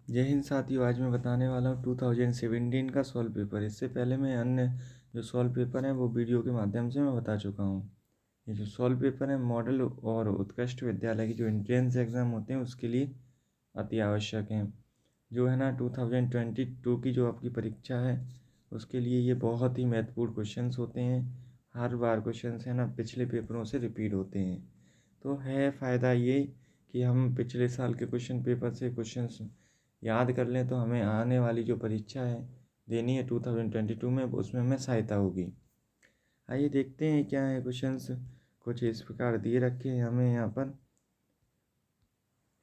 जय हिंद साथियों, आज मैं बताने वाला हूँ 2017 का सॉल्व पेपर। इससे पहले मैं अन्य जो सॉल्व पेपर हैं वो वीडियो के माध्यम से मैं बता चुका हूँ। ये जो सॉल्व पेपर है मॉडल और उत्कृष्ट विद्यालय की जो एंट्रेंस एग्ज़ाम होते हैं उसके लिए अति आवश्यक हैं। जो है ना 2022 की जो आपकी परीक्षा है उसके लिए ये बहुत ही महत्वपूर्ण क्वेश्चंस होते हैं। हर बार क्वेश्चंस है ना पिछले पेपरों से रिपीट होते हैं। तो है फ़ायदा ये कि हम पिछले साल के क्वेश्चन पेपर से क्वेश्चंस याद कर लें तो हमें आने वाली जो परीक्षा है देनी है 2022 में, उसमें हमें सहायता होगी। आइए देखते हैं क्या है क्वेश्चंस। कुछ इस प्रकार दिए रखे हैं हमें यहाँ पर,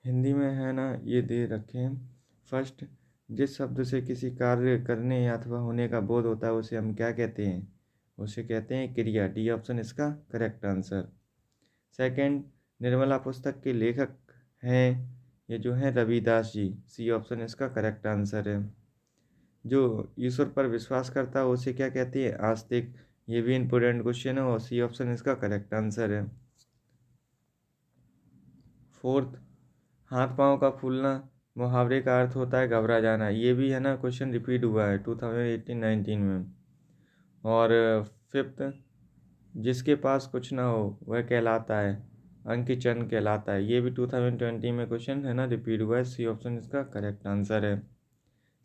हिंदी में है ना ये दे रखे हैं। फर्स्ट, जिस शब्द से किसी कार्य करने अथवा होने का बोध होता है उसे हम क्या कहते हैं? उसे कहते हैं क्रिया। डी ऑप्शन इसका करेक्ट आंसर। सेकंड, निर्मला पुस्तक के लेखक हैं ये जो हैं रविदास जी। सी ऑप्शन इसका करेक्ट आंसर है। जो ईश्वर पर विश्वास करता है उसे क्या कहते हैं? आस्तिक। ये भी इम्पोर्टेंट क्वेश्चन है और सी ऑप्शन इसका करेक्ट आंसर है। फोर्थ, हाथ पांव का फूलना मुहावरे का अर्थ होता है घबरा जाना। ये भी है ना क्वेश्चन रिपीट हुआ है 2018-19 में। और फिफ्थ, जिसके पास कुछ ना हो वह कहलाता है अंकित चंद कहलाता है। ये भी 2020 में क्वेश्चन है ना रिपीट हुआ है। सी ऑप्शन इसका करेक्ट आंसर है।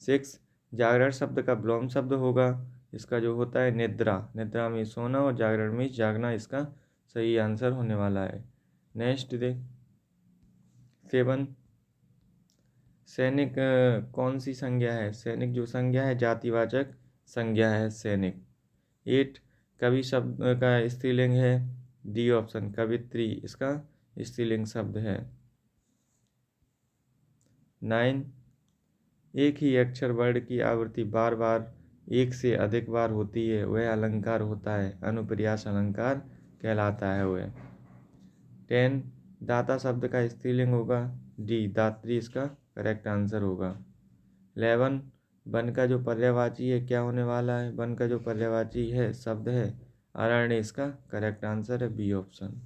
सिक्स, जागरण शब्द का विलोम शब्द होगा इसका जो होता है निद्रा। निद्रा में सोना और जागरण में जागना इसका सही आंसर होने वाला है। नेक्स्ट देख। सेवन, सैनिक कौन सी संज्ञा है? सैनिक जो संज्ञा है जातिवाचक संज्ञा है सैनिक। एट, कवि शब्द का स्त्रीलिंग है। डी ऑप्शन कवित्री इसका स्त्रीलिंग शब्द है। नाइन, एक ही अक्षर वर्ण की आवृत्ति बार बार एक से अधिक बार होती है वह अलंकार होता है। अनुप्रियास अलंकार कहलाता है वह। 10, दाता शब्द का स्त्रीलिंग होगा। डी दात्री इसका करेक्ट आंसर होगा। 11, वन का जो पर्यायवाची है क्या होने वाला है? वन का जो पर्यायवाची है शब्द है अरण्य इसका करेक्ट आंसर है। B option.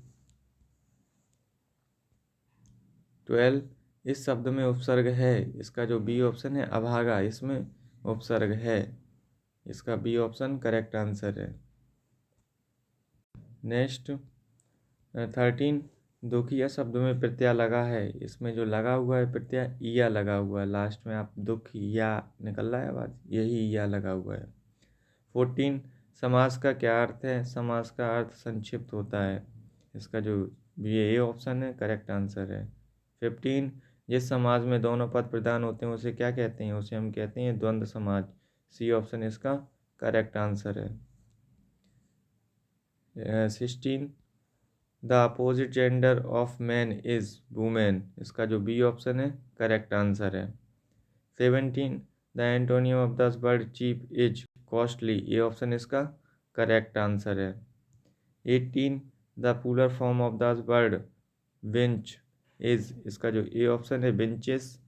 12, इस शब्द में उपसर्ग है इसका जो बी ऑप्शन है अभागा इसमें उपसर्ग है इसका बी ऑप्शन करेक्ट आंसर है। नेक्स्ट 13, दुखिया शब्द में प्रत्यय लगा है इसमें जो लगा हुआ है प्रत्यय ईया लगा हुआ है लास्ट में। आप दुख या निकल रहा है आवाज़, यही ईया लगा हुआ है। 14, समास का क्या अर्थ है? समास का अर्थ संक्षिप्त होता है इसका जो ये ऑप्शन है करेक्ट आंसर है। 15, जिस समाज में दोनों पद प्रधान होते हैं उसे क्या कहते हैं? उसे हम कहते हैं द्वंद्व समाज। सी ऑप्शन इसका करेक्ट आंसर है। 16, the opposite gender of man is women इसका जो बी ऑप्शन है करेक्ट आंसर है। 17, the antonym of the word cheap is costly. ये ऑप्शन इसका करेक्ट आंसर है। 18, the plural form of the word winch is इसका जो ए ऑप्शन है विंचेस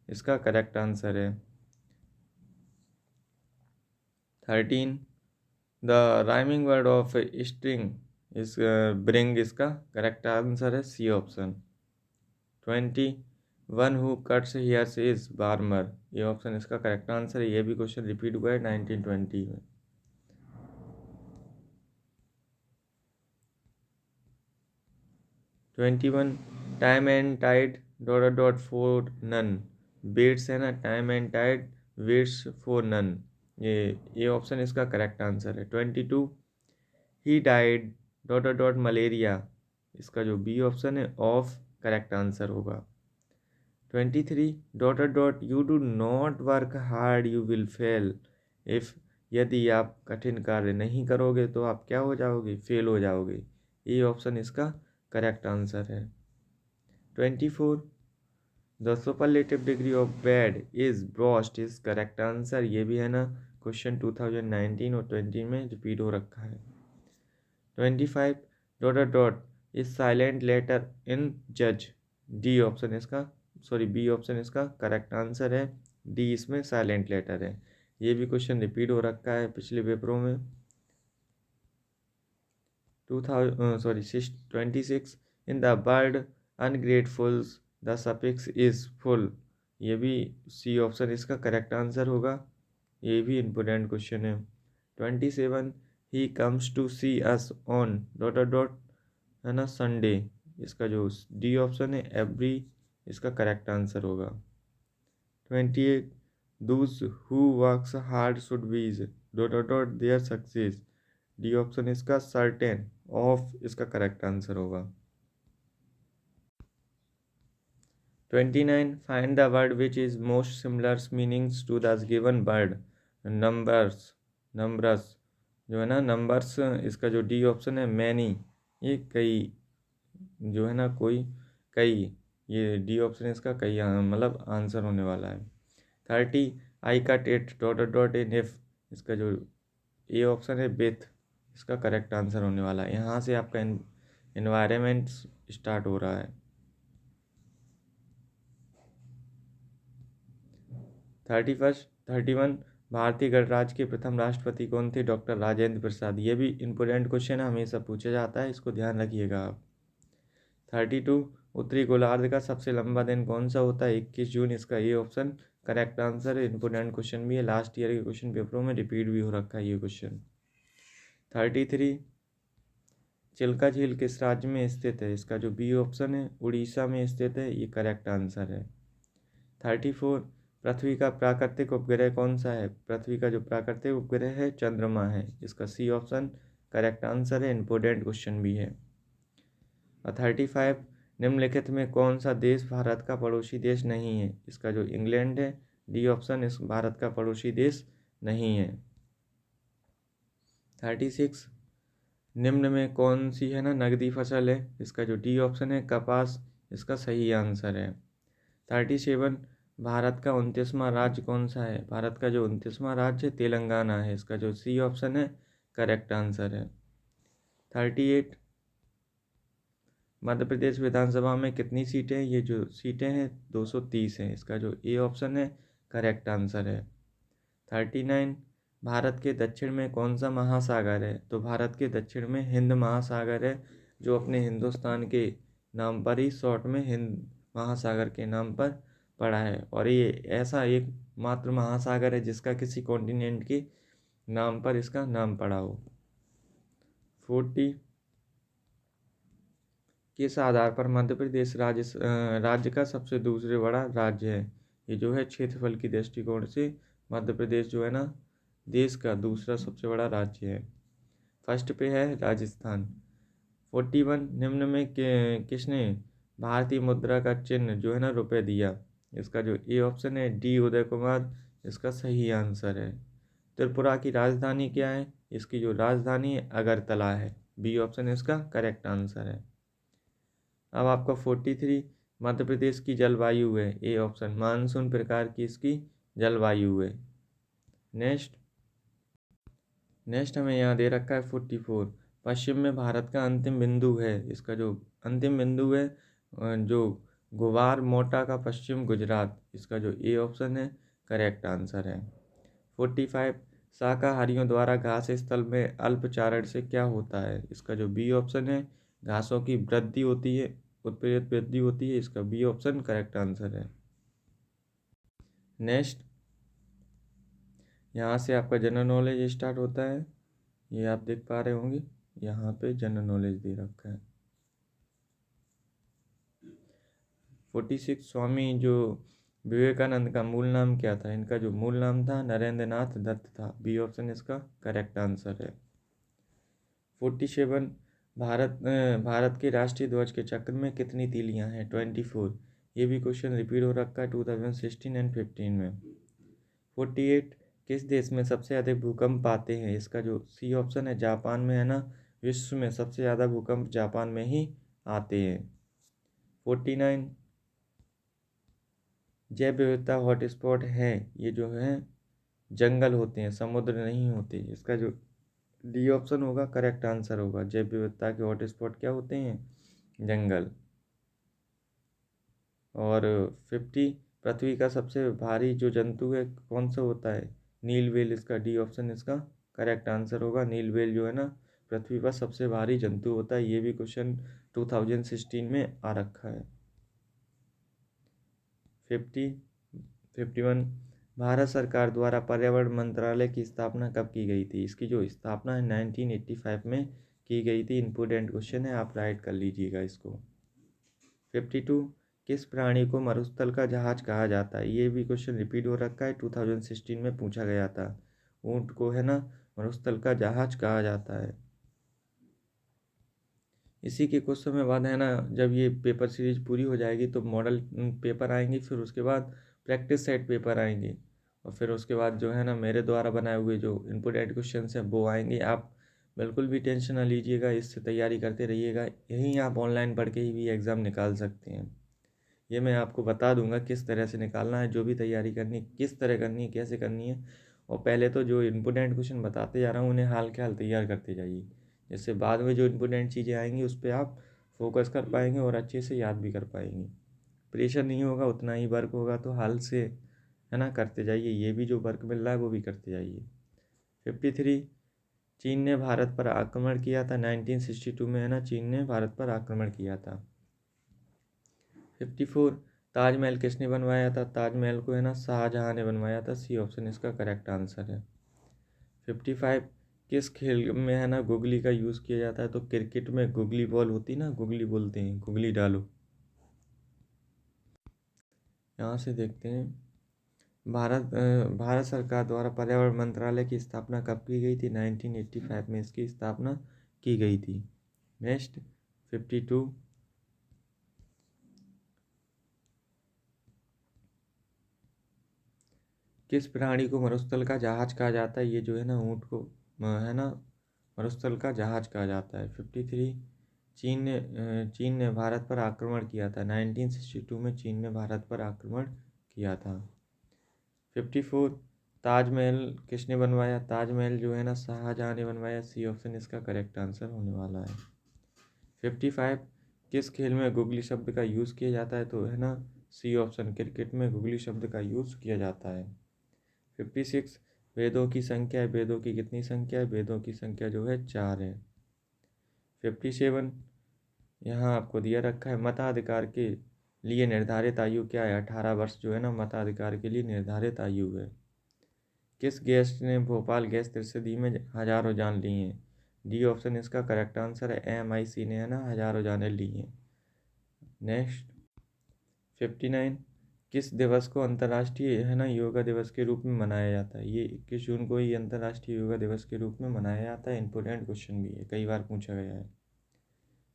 इसका करेक्ट आंसर है। 13, the rhyming word of string is bring इसका correct answer है C option. 20, one who cuts hairs is barber. ये option इसका correct answer है। ये भी क्वेश्चन रिपीट हुआ है 1920 में। 21, time and tide dot dot for none waits है ना। Time and tide waits for none ये ऑप्शन इसका करेक्ट आंसर है। 22, he died dot dot malaria इसका जो बी ऑप्शन है ऑफ करेक्ट आंसर होगा। 23, dot dot you do not work hard you will fail if यदि आप कठिन कार्य नहीं करोगे तो आप क्या हो जाओगे? फेल हो जाओगे। ये ऑप्शन इसका करेक्ट आंसर है। 24, the superlative degree of bad is worst is correct answer. ये भी है ना क्वेश्चन 2019 और 20 में रिपीट हो रखा है। 25, dot dot is silent letter in जज। डी ऑप्शन इसका बी ऑप्शन इसका करेक्ट आंसर है। डी इसमें साइलेंट लेटर है। ये भी क्वेश्चन रिपीट हो रखा है पिछले पेपरों में। 26, in the word ungrateful's the suffix is ful. ये भी सी ऑप्शन इसका करेक्ट आंसर होगा। ये भी इम्पोर्टेंट क्वेश्चन है। 27 he comes to see us on dot dot dot, है ना, संडे। इसका जो डी ऑप्शन है एवरी, इसका करेक्ट आंसर होगा। 28 those who works hard should be dot dot dot their success. D option इसका सर्टेन ऑफ, इसका करेक्ट आंसर होगा। 29 find the word which is most similar meanings to the given word numbers. Numbers जो है ना, numbers, इसका जो D option है many, ये कई, जो है ना कोई, कई, ये डी ऑप्शन इसका कई मतलब आंसर होने वाला है। 30 I cut it dot dot in if, इसका जो ए ऑप्शन है विथ, इसका करेक्ट आंसर होने वाला है। यहाँ से आपका इन्वायरमेंट स्टार्ट हो रहा है। 31 भारतीय गणराज्य के प्रथम राष्ट्रपति कौन थे? डॉक्टर राजेंद्र प्रसाद। ये भी इम्पोर्टेंट क्वेश्चन है, हमेशा पूछा जाता है, इसको ध्यान रखिएगा आप। 32 उत्तरी गोलार्ध का सबसे लंबा दिन कौन सा होता है? 21 जून, इसका ये ऑप्शन करेक्ट आंसर है। इंपोर्टेंट क्वेश्चन भी है, लास्ट ईयर के क्वेश्चन पेपरों में रिपीट भी हो रखा है ये क्वेश्चन। 33 चिल्का झील किस राज्य में स्थित है? इसका जो बी ऑप्शन है उड़ीसा में स्थित है, ये करेक्ट आंसर है। 34 पृथ्वी का प्राकृतिक उपग्रह कौन सा है? पृथ्वी का जो प्राकृतिक उपग्रह है चंद्रमा है, इसका सी ऑप्शन करेक्ट आंसर है। इंपोर्टेंट क्वेश्चन भी है। और 35 निम्नलिखित में कौन सा देश भारत का पड़ोसी देश नहीं है? इसका जो इंग्लैंड है, डी ऑप्शन इस भारत का पड़ोसी देश नहीं है। 36 निम्न में कौन सी, है ना, नगदी फसल है? इसका जो डी ऑप्शन है कपास, इसका सही आंसर है। 37 भारत का 29वां राज्य कौन सा है? भारत का जो 29वां राज्य तेलंगाना है, इसका जो सी ऑप्शन है करेक्ट आंसर है। 38 मध्य प्रदेश विधानसभा में कितनी सीटें हैं? ये जो सीटें हैं 230 हैं, इसका जो ए ऑप्शन है करेक्ट आंसर है। 39 भारत के दक्षिण में कौन सा महासागर है? तो भारत के दक्षिण में हिंद महासागर है, जो अपने हिंदुस्तान के नाम पर ही शॉर्ट में हिंद महासागर के नाम पर पड़ा है। और ये ऐसा एक मात्र महासागर है जिसका किसी कॉन्टिनेंट के नाम पर इसका नाम पड़ा हो। 40 किस आधार पर मध्य प्रदेश राज्य का सबसे दूसरे बड़ा राज्य है? ये जो है क्षेत्रफल की दृष्टिकोण से मध्य प्रदेश जो है ना देश का दूसरा सबसे बड़ा राज्य है। फर्स्ट पे है राजस्थान। 41 निम्न में किसने भारतीय मुद्रा का चिन्ह जो है ना रुपए दिया? इसका जो ए ऑप्शन है डी उदय कुमार, इसका सही आंसर है। त्रिपुरा की राजधानी क्या है? इसकी जो राजधानी है अगरतला है, बी ऑप्शन इसका करेक्ट आंसर है। अब आपका 43 मध्य प्रदेश की जलवायु है, ए ऑप्शन मानसून प्रकार की इसकी जलवायु है। नेक्स्ट हमें यहाँ दे रखा है 44 पश्चिम में भारत का अंतिम बिंदु है। इसका जो अंतिम बिंदु है जो गुवार मोटा का पश्चिम गुजरात, इसका जो ए ऑप्शन है करेक्ट आंसर है। 45 शाकाहारियों द्वारा घास स्थल में अल्पचारण से क्या होता है? इसका जो बी ऑप्शन है घासों की वृद्धि होती है, उत्प्रेरित वृद्धि होती है, इसका बी ऑप्शन करेक्ट आंसर है। नेक्स्ट यहाँ से आपका जनरल नॉलेज स्टार्ट होता है, ये आप देख पा रहे होंगे, यहाँ पे जनरल नॉलेज दे रखा है। 46 स्वामी जो विवेकानंद का मूल नाम क्या था? इनका जो मूल नाम था नरेंद्र नाथ दत्त था, बी ऑप्शन इसका करेक्ट आंसर है। 47 भारत के राष्ट्रीय ध्वज के चक्र में कितनी तीलियां हैं? 24। ये भी क्वेश्चन रिपीट हो रखा है 2016 एंड 15 में। 48 किस देश में सबसे अधिक भूकंप आते हैं? इसका जो सी ऑप्शन है जापान में, है ना, विश्व में सबसे ज़्यादा भूकंप जापान में ही आते हैं। 49 जैव विविधता हॉटस्पॉट है, ये जो है जंगल होते हैं, समुद्र नहीं होते, इसका जो डी ऑप्शन होगा करेक्ट आंसर होगा। जैव विविधता के हॉटस्पॉट क्या होते हैं? जंगल। और 50 पृथ्वी का सबसे भारी जो जंतु है कौन सा होता है? नील व्हेल, इसका डी ऑप्शन इसका करेक्ट आंसर होगा। नील व्हेल जो है ना पृथ्वी पर सबसे भारी जंतु होता है, ये भी क्वेश्चन 2016 में आ रखा है। 50 51, भारत सरकार द्वारा पर्यावरण मंत्रालय की स्थापना कब की गई थी? इसकी जो स्थापना है 1985 में की गई थी। इम्पोर्टेंट क्वेश्चन है, आप राइट कर लीजिएगा इसको। 52, किस प्राणी को मरुस्थल का जहाज कहा जाता है? ये भी क्वेश्चन रिपीट हो रखा है, 2016 में पूछा गया था। ऊंट को है ना मरुस्थल का जहाज कहा जाता है। इसी के कुछ समय बाद है ना, जब ये पेपर सीरीज पूरी हो जाएगी तो मॉडल पेपर आएंगे, फिर उसके बाद प्रैक्टिस सेट पेपर आएंगे, और फिर उसके बाद जो है ना मेरे द्वारा बनाए हुए जो इम्पोर्टेंट क्वेश्चन हैं वो आएंगे। आप बिल्कुल भी टेंशन ना लीजिएगा, इससे तैयारी करते रहिएगा। यहीं आप ऑनलाइन पढ़ के ही भी एग्ज़ाम निकाल सकते हैं। ये मैं आपको बता दूंगा किस तरह से निकालना है, जो भी तैयारी करनी है किस तरह करनी है, कैसे करनी है। और पहले तो जो इम्पोर्टेंट क्वेश्चन बताते जा रहा हूँ उन्हें हाल के हाल तैयार करते जाइए, जिससे बाद में जो इम्पोर्टेंट चीज़ें आएंगी उस पर आप फोकस कर पाएंगे और अच्छे से याद भी कर पाएंगे। प्रेशर नहीं होगा, उतना ही वर्क होगा, तो हाल से है ना करते जाइए। ये भी जो वर्क मिल रहा है वो भी करते जाइए। 53, चीन ने भारत पर आक्रमण किया था 1962 में, है ना चीन ने भारत पर आक्रमण किया था। 54, ताजमहल किसने बनवाया था? ताजमहल को है ना शाहजहाँ ने बनवाया था। सी ऑप्शन इसका करेक्ट आंसर है। 55, किस खेल में है ना गुगली का यूज़ किया जाता है? तो क्रिकेट में गुगली बॉल होती ना, गुगली बोलते हैं, गुगली डालो। यहाँ से देखते हैं, भारत सरकार द्वारा पर्यावरण मंत्रालय की स्थापना कब की गई थी? 1985 में इसकी स्थापना की गई थी। नेक्स्ट 52, किस प्राणी को मरुस्थल का जहाज कहा जाता है? ये जो है ना ऊँट को है ना मरुस्थल का जहाज कहा जाता है। 53, चीन ने भारत पर आक्रमण किया था 1962 में, चीन ने भारत पर आक्रमण किया था। 54, ताजमहल किसने बनवाया? ताजमहल जो है ना शाहजहाँ ने बनवाया। सी ऑप्शन इसका करेक्ट आंसर होने वाला है। 55, किस खेल में गुगली शब्द का यूज़ किया जाता है? तो है ना सी ऑप्शन, क्रिकेट में गुगली शब्द का यूज़ किया जाता है। 56, वेदों की संख्या है, वेदों की कितनी संख्या है? वेदों की संख्या जो है 4 है। 57, यहाँ आपको दिया रखा है, मताधिकार के लिए निर्धारित आयु क्या है? 18 वर्ष जो है ना मताधिकार के लिए निर्धारित आयु है। किस गैस ने भोपाल गैस त्रसिदी में हजारों जान ली हैं? डी ऑप्शन इसका करेक्ट आंसर है। MIC ने है ना हजारों जानें ली हैं। नेक्स्ट 59, किस दिवस को अंतर्राष्ट्रीय है ना योगा दिवस के रूप में मनाया जाता है? ये 21 जून को ही अंतर्राष्ट्रीय योगा दिवस के रूप में मनाया जाता है। इंपॉर्टेंट क्वेश्चन भी है, कई बार पूछा गया है।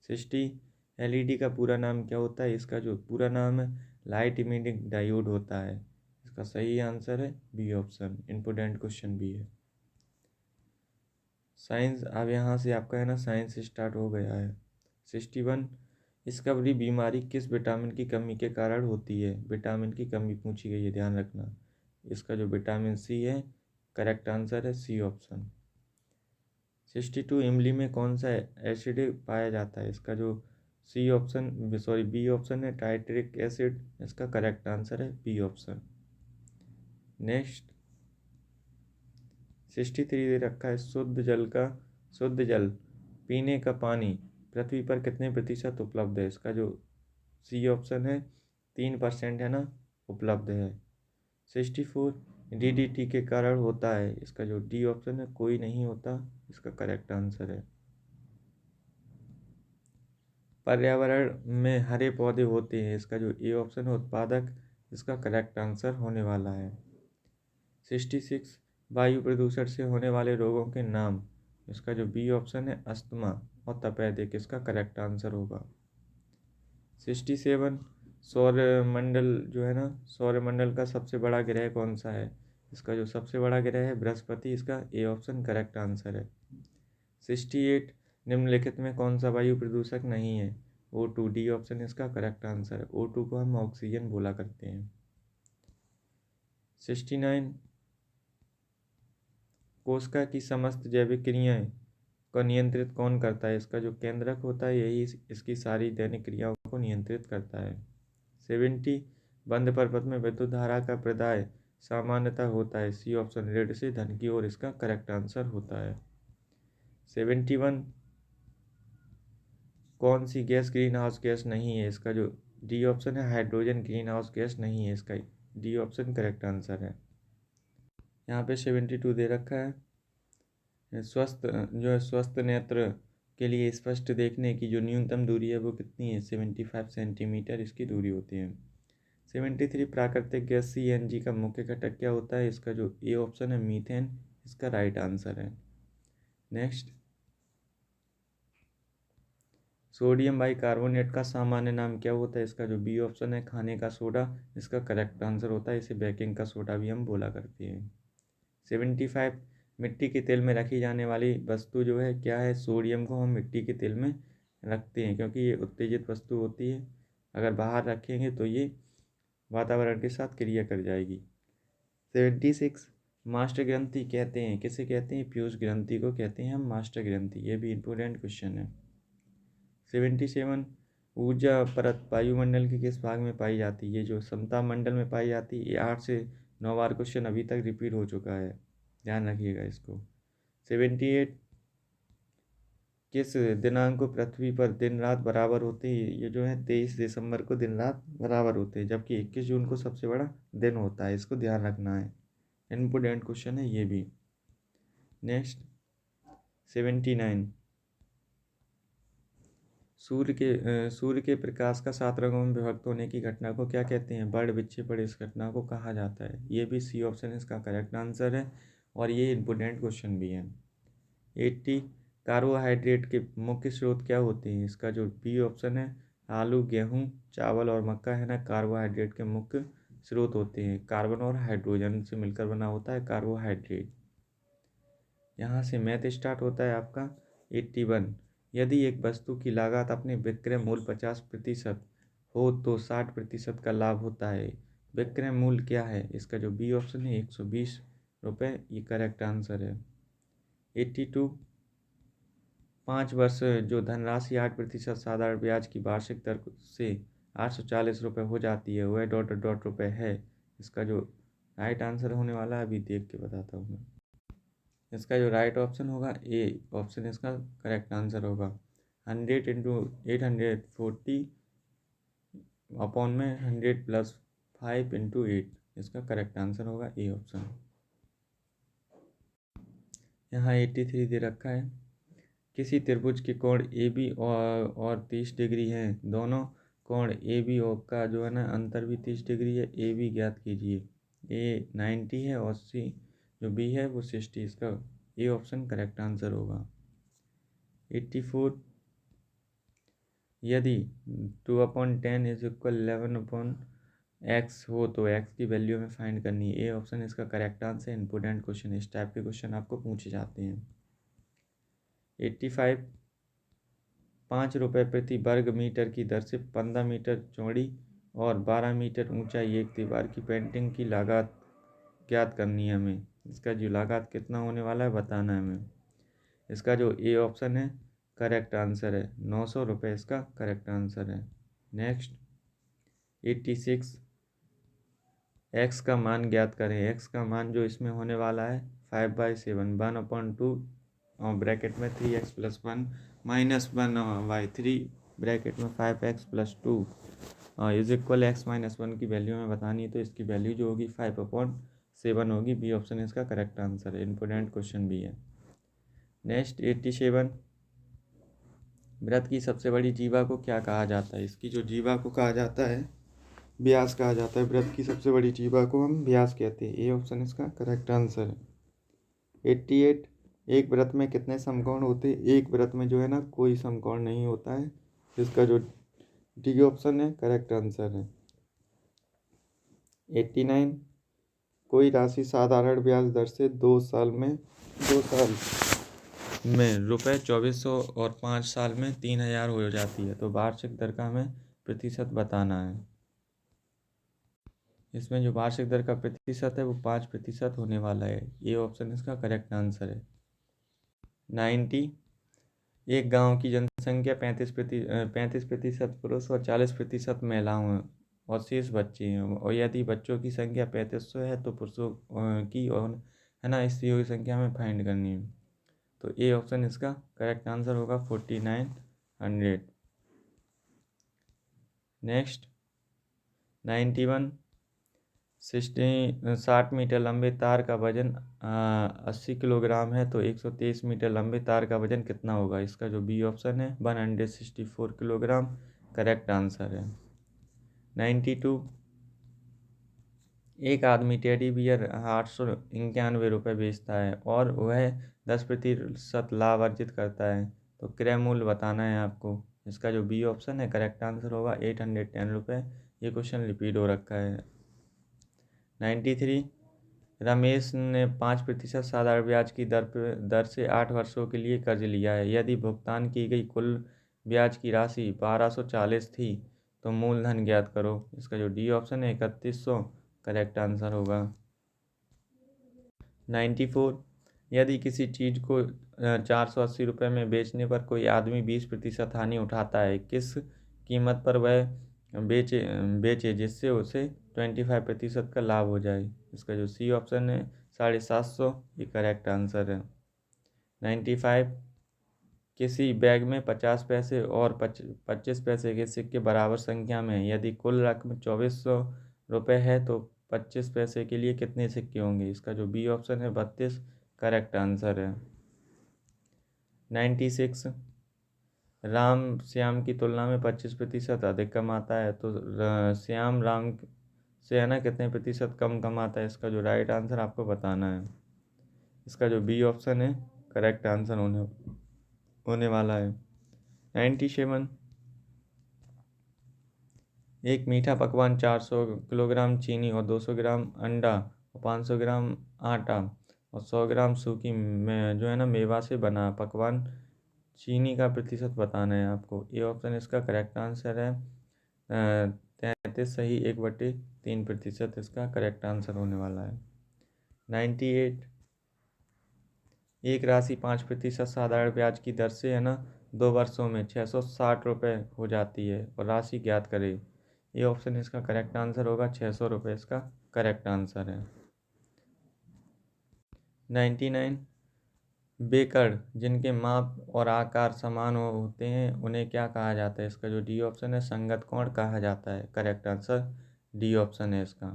60, LED का पूरा नाम क्या होता है? इसका जो पूरा नाम है लाइट इमिटिंग डायोड होता है। इसका सही आंसर है बी ऑप्शन, इंपॉर्टेंट क्वेश्चन भी है। साइंस, अब यहाँ से आपका है ना साइंस स्टार्ट हो गया है। 61, स्कर्वी बीमारी किस विटामिन की कमी के कारण होती है? विटामिन की कमी पूछी गई है, ध्यान रखना। इसका जो विटामिन सी है करेक्ट आंसर है सी ऑप्शन। 62, इमली में कौन सा एसिड पाया जाता है? इसका जो C option sorry B option है टाइट्रिक एसिड, इसका करेक्ट आंसर है बी ऑप्शन। नेक्स्ट 63 दे रखा है, शुद्ध जल पीने का पानी पृथ्वी पर कितने प्रतिशत उपलब्ध है? इसका जो सी ऑप्शन है 3% है ना उपलब्ध है। 64, DDT के कारण होता है? इसका जो डी ऑप्शन है कोई नहीं होता, इसका करेक्ट आंसर है। पर्यावरण में हरे पौधे होते हैं? इसका जो ए ऑप्शन है उत्पादक, इसका करेक्ट आंसर होने वाला है। 66, वायु प्रदूषण से होने वाले रोगों के नाम? इसका जो बी ऑप्शन है अस्थमा और तपेदिक, इसका करेक्ट आंसर होगा। 67, सौरमंडल जो है ना सौरमंडल का सबसे बड़ा ग्रह कौन सा है? इसका जो सबसे बड़ा ग्रह है बृहस्पति, इसका ए ऑप्शन करेक्ट आंसर है। 68, निम्नलिखित में कौन सा वायु प्रदूषक नहीं है? O2, डी ऑप्शन इसका करेक्ट आंसर है। O2 को हम ऑक्सीजन बोला करते हैं। 69, कोशिका की समस्त जैविक क्रियाएं को नियंत्रित कौन करता है? इसका जो केंद्रक होता है यही इसकी सारी दैनिक क्रियाओं को नियंत्रित करता है। 70, बंद पर्वत में विद्युत धारा का प्रदाय सामान्यतः होता है? सी ऑप्शन, ऋण से धन की ओर, इसका करेक्ट आंसर होता है। 71, कौन सी गैस ग्रीन हाउस गैस नहीं है? इसका जो डी ऑप्शन है हाइड्रोजन ग्रीन हाउस गैस नहीं है, इसका डी ऑप्शन करेक्ट आंसर है। यहाँ पे 72 दे रखा है। स्वस्थ नेत्र के लिए स्पष्ट देखने की जो न्यूनतम दूरी है वो कितनी है? 75 सेंटीमीटर इसकी दूरी होती है। 73 प्राकृतिक गैस CNG का मुख्य घटक क्या होता है? इसका जो ए ऑप्शन है मीथेन इसका राइट आंसर है। नेक्स्ट, सोडियम बाइकार्बोनेट का सामान्य नाम क्या होता है? इसका जो बी ऑप्शन है खाने का सोडा इसका करेक्ट आंसर होता है। इसे बेकिंग का सोडा भी हम बोला करते हैं। 75 मिट्टी के तेल में रखी जाने वाली वस्तु जो है क्या है? सोडियम को हम मिट्टी के तेल में रखते हैं क्योंकि ये उत्तेजित वस्तु होती है। अगर बाहर रखेंगे तो ये वातावरण के साथ क्रिया कर जाएगी। 76 मास्टर ग्रंथि कहते हैं किसे कहते हैं? पीयूष ग्रंथि को कहते हैं हम मास्टर ग्रंथि। ये भी इंपॉर्टेंट क्वेश्चन है। 77 ऊर्जा परत वायुमंडल के किस भाग में पाई जाती है? ये जो समताप मंडल में पाई जाती है। ये 8 से 9 बार क्वेश्चन अभी तक रिपीट हो चुका है, ध्यान रखिएगा इसको। 78 किस दिनांक को पृथ्वी पर दिन रात बराबर होते हैं? ये जो है 23 दिसंबर को दिन रात बराबर होते हैं, जबकि 21 जून को सबसे बड़ा दिन होता है। इसको ध्यान रखना है, इम्पोर्टेंट क्वेश्चन है ये भी। नेक्स्ट 79 सूर्य के प्रकाश का 7 रंगों में विभक्त होने की घटना को क्या कहते हैं? बर्ड विक्षेपण इस घटना को कहा जाता है। ये भी सी ऑप्शन इसका करेक्ट आंसर है और ये इम्पोर्टेंट क्वेश्चन भी है। 80 कार्बोहाइड्रेट के मुख्य स्रोत क्या होते हैं? इसका जो बी ऑप्शन है आलू, गेहूं, चावल और मक्का है ना, कार्बोहाइड्रेट के मुख्य स्रोत होते हैं। कार्बन और हाइड्रोजन से मिलकर बना होता है कार्बोहाइड्रेट। यहाँ से मैथ स्टार्ट होता है आपका। 81 यदि एक वस्तु की लागत अपने विक्रय मूल्य 50% हो तो 60% का लाभ होता है। विक्रय मूल्य क्या है? इसका जो बी ऑप्शन है 120 रुपये, ये करेक्ट आंसर है। 82 5 वर्ष जो धनराशि 8% साधारण ब्याज की वार्षिक दर से 840 रुपये हो जाती है वह डॉट रुपये है। इसका जो राइट आंसर होने वाला है अभी देख के बताता हूँ मैं। इसका जो राइट ऑप्शन होगा ए ऑप्शन इसका करेक्ट आंसर होगा। 100 इंटू 840 अपॉन में 100 प्लस 5 इंटू 8, इसका करेक्ट आंसर होगा ए ऑप्शन। यहाँ 83 दे रखा है। किसी त्रिभुज के कोण ए बी और 30 डिग्री हैं। दोनों कोण ए बी का जो है ना अंतर भी 30 डिग्री है। ए बी ज्ञात कीजिए। ए 90 है और सी जो बी है वो 60। इसका ए ऑप्शन करेक्ट आंसर होगा। 84 यदि 2/10 इज इक्वल 11/x हो तो x की वैल्यू में फाइंड करनी है। ए ऑप्शन इसका करेक्ट आंसर। इंपोर्टेंट क्वेश्चन, इस टाइप के क्वेश्चन आपको पूछे जाते हैं। 85 5 रुपये प्रति वर्ग मीटर की दर से 15 मीटर चौड़ी और 12 मीटर ऊंचाई एक दीवार की पेंटिंग की लागत ज्ञात करनी है हमें। इसका जो लागत कितना होने वाला है बताना है हमें। इसका जो ए ऑप्शन है करेक्ट आंसर है। 900 रुपये इसका करेक्ट आंसर है। नेक्स्ट 86 एक्स का मान ज्ञात करें। एक्स का मान जो इसमें होने वाला है 5/7 1/2 और ब्रैकेट में 3x + 1 - 1/3 ब्रैकेट में 5x + 2 इज इक्वल x - 1 की वैल्यू में बतानी है तो इसकी वैल्यू जो होगी 5/7 होगी। बी ऑप्शन इसका करेक्ट आंसर है। इंपोर्टेंट क्वेश्चन भी है। नेक्स्ट 87 वृत्त की सबसे बड़ी जीवा को क्या कहा जाता है? इसकी जो जीवा को कहा जाता है व्यास कहा जाता है। वृत्त की सबसे बड़ी जीवा को हम व्यास कहते हैं। ए ऑप्शन इसका करेक्ट आंसर है। 88 एक वृत्त में कितने समकोण होते हैं? एक वृत्त में जो है ना कोई समकोण नहीं होता है। इसका जो डी ऑप्शन है करेक्ट आंसर है। 89 कोई राशि साधारण ब्याज दर से 2 साल में रुपये 2400 और 5 साल में 3000 हो जाती है तो वार्षिक दर का हमें प्रतिशत बताना है। इसमें जो वार्षिक दर का प्रतिशत है वो 5% होने वाला है। ये ऑप्शन इसका करेक्ट आंसर है। 90 एक गांव की जनसंख्या 35% पुरुष और 40% महिलाओं हैं और शेष बच्चे हैं। और यदि बच्चों की संख्या 3500 है तो पुरुषों की और है ना स्त्रियों की संख्या हमें फाइंड करनी है तो ए ऑप्शन इसका करेक्ट आंसर होगा 4900। नेक्स्ट 91 60 मीटर लंबे तार का वजन 80 किलोग्राम है, तो 123 मीटर लंबे तार का वजन कितना होगा? इसका जो बी ऑप्शन है 164 किलोग्राम करेक्ट आंसर है। 92, एक आदमी टेडी बियर 891 रुपये बेचता है और वह 10% लाभ अर्जित करता है, तो क्रय मूल्य बताना है आपको। इसका जो बी ऑप्शन है करेक्ट आंसर होगा 810 रुपये। ये क्वेश्चन रिपीट हो रखा है। 93, रमेश ने 5% साधारण ब्याज की दर से 8 वर्षों के लिए कर्ज लिया है। यदि भुगतान की गई कुल ब्याज की राशि 1240 थी तो मूलधन ज्ञात करो। इसका जो डी ऑप्शन है 3100 करेक्ट आंसर होगा। 94, यदि किसी चीज़ को 480 रुपये में बेचने पर कोई आदमी 20% हानि उठाता है, किस कीमत पर वह बेचे जिससे उसे 25% का लाभ हो जाए? इसका जो सी ऑप्शन है 750, ये करेक्ट आंसर है। 95, किसी बैग में 50 पैसे और 25 पैसे के सिक्के बराबर संख्या में, यदि कुल रकम 2400 रुपये है तो 25 पैसे के लिए कितने सिक्के होंगे? इसका जो बी ऑप्शन है 32 करेक्ट आंसर है। 96, राम श्याम की तुलना में 25% अधिक कमाता है, तो श्याम राम से है ना कितने प्रतिशत कम कमाता है? इसका जो राइट आंसर आपको बताना है। इसका जो बी ऑप्शन है करेक्ट आंसर होने वाला है। 97, एक मीठा पकवान 400 किलोग्राम चीनी और 200 ग्राम अंडा और 500 ग्राम आटा और 100 ग्राम सूखी में जो है ना मेवा से बना पकवान, चीनी का प्रतिशत बताना है आपको। ए ऑप्शन इसका करेक्ट आंसर है 33 सही 1/3% इसका करेक्ट आंसर होने वाला है। 98, एक राशि 5% साधारण ब्याज की दर से है ना 2 वर्षों में 660 रुपये हो जाती है और राशि ज्ञात करे। ये ऑप्शन इसका करेक्ट आंसर होगा 600 रुपये इसका करेक्ट आंसर है। 99, बेकड़ जिनके माप और आकार समान होते हैं उन्हें क्या कहा जाता है? इसका जो डी ऑप्शन है संगत कोण कहा जाता है। करेक्ट आंसर डी ऑप्शन है इसका।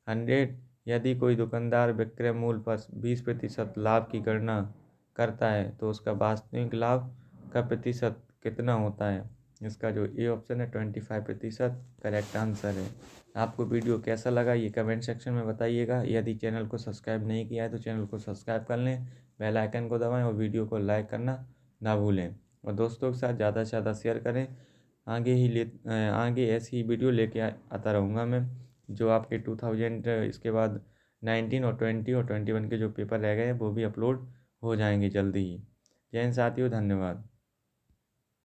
100, यदि कोई दुकानदार विक्रय मूल्य पर 20% लाभ की गणना करता है तो उसका वास्तविक लाभ का प्रतिशत कितना होता है? इसका जो ए ऑप्शन है 25% करेक्ट आंसर है। आपको वीडियो कैसा लगा ये कमेंट सेक्शन में बताइएगा। यदि चैनल को सब्सक्राइब नहीं किया है तो चैनल को सब्सक्राइब कर लें, बेल आइकन को दबाएं और वीडियो को लाइक करना ना भूलें और दोस्तों के साथ ज़्यादा से ज़्यादा शेयर करें। आगे ऐसी ही वीडियो लेके आता रहूँगा मैं, जो आपके 2000 इसके बाद 19 और 20 और 21 के जो पेपर रह गए हैं वो भी अपलोड हो जाएंगे जल्दी ही। जय हिंद साथियों, धन्यवाद।